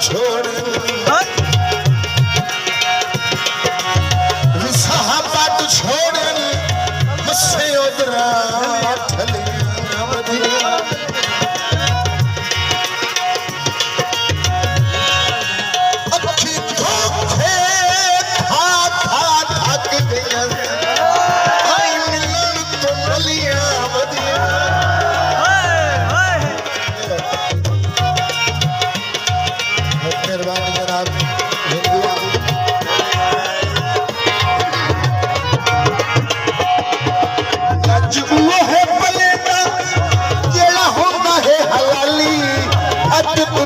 छोड़ विसाहपाट छोड़ मुझसे उधरा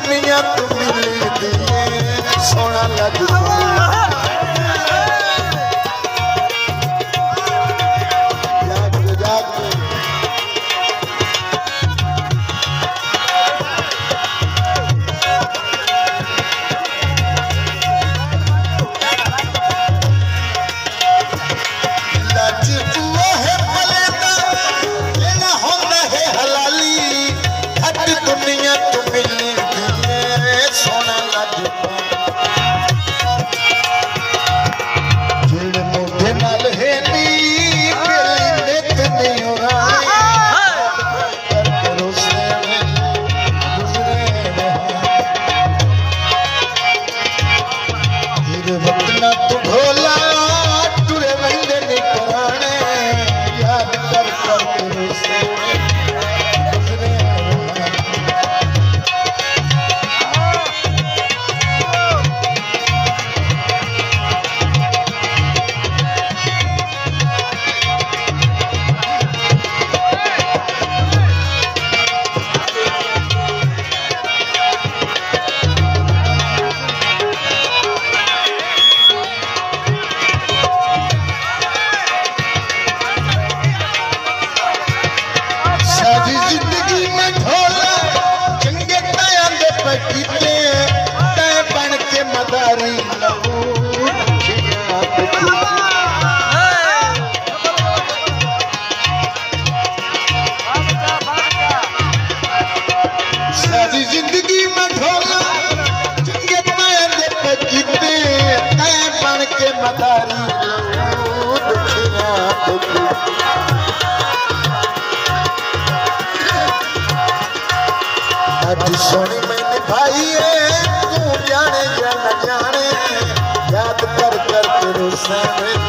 दुनिया तुम सोना लग दुनिया तुम सोना लग जिंदगी में ढोला चंगे पैर पे कीते तै बन के मदारी दुखिया अज सोनी मैंने भाई तू जाने या न जाने याद कर कर तेरे सामने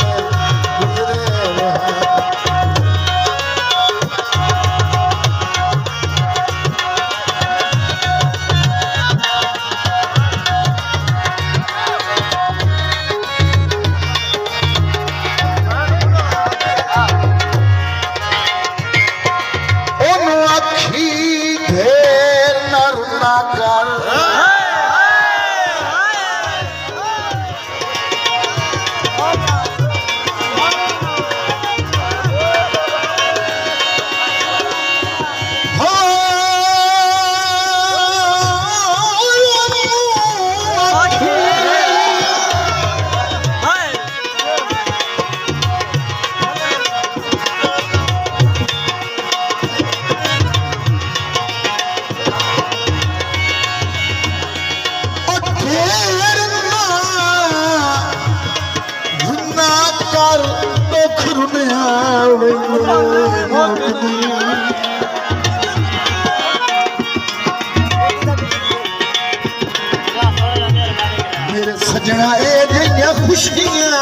मेरे सजना ये खुशियां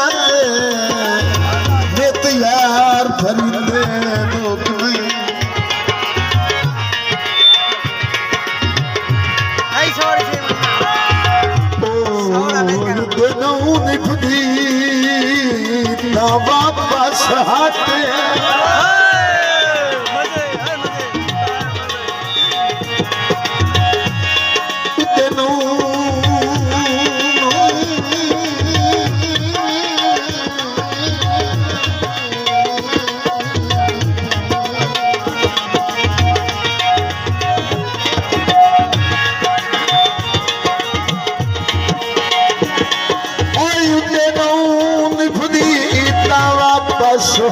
मैं तो यार फरीदे ना वापस हटे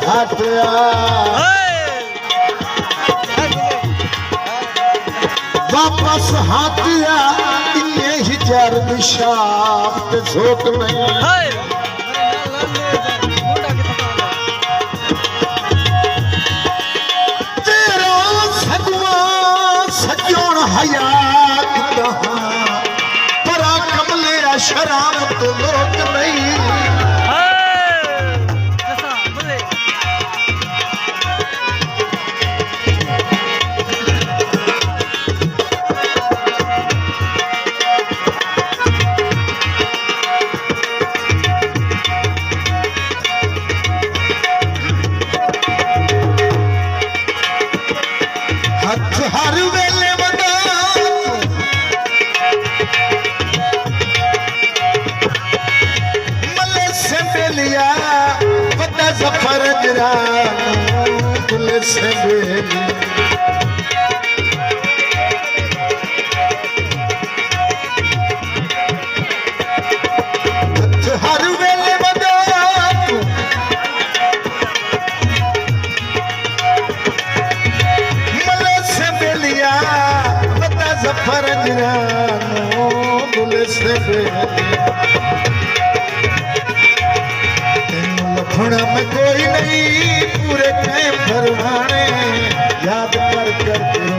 हटया वापस हटया ही यार दिशाप ते झोंक नहीं तेरा सगवा सजोण हयात दहां परा कमले शरारत लोक नहीं हर वेले वदा मले से बेलिया वदा जफर जरा दिल से बेली हर वेले वदा जफर जरानो दिल से लफड़ा में कोई नहीं पूरे टाइम भरवाने याद कर कर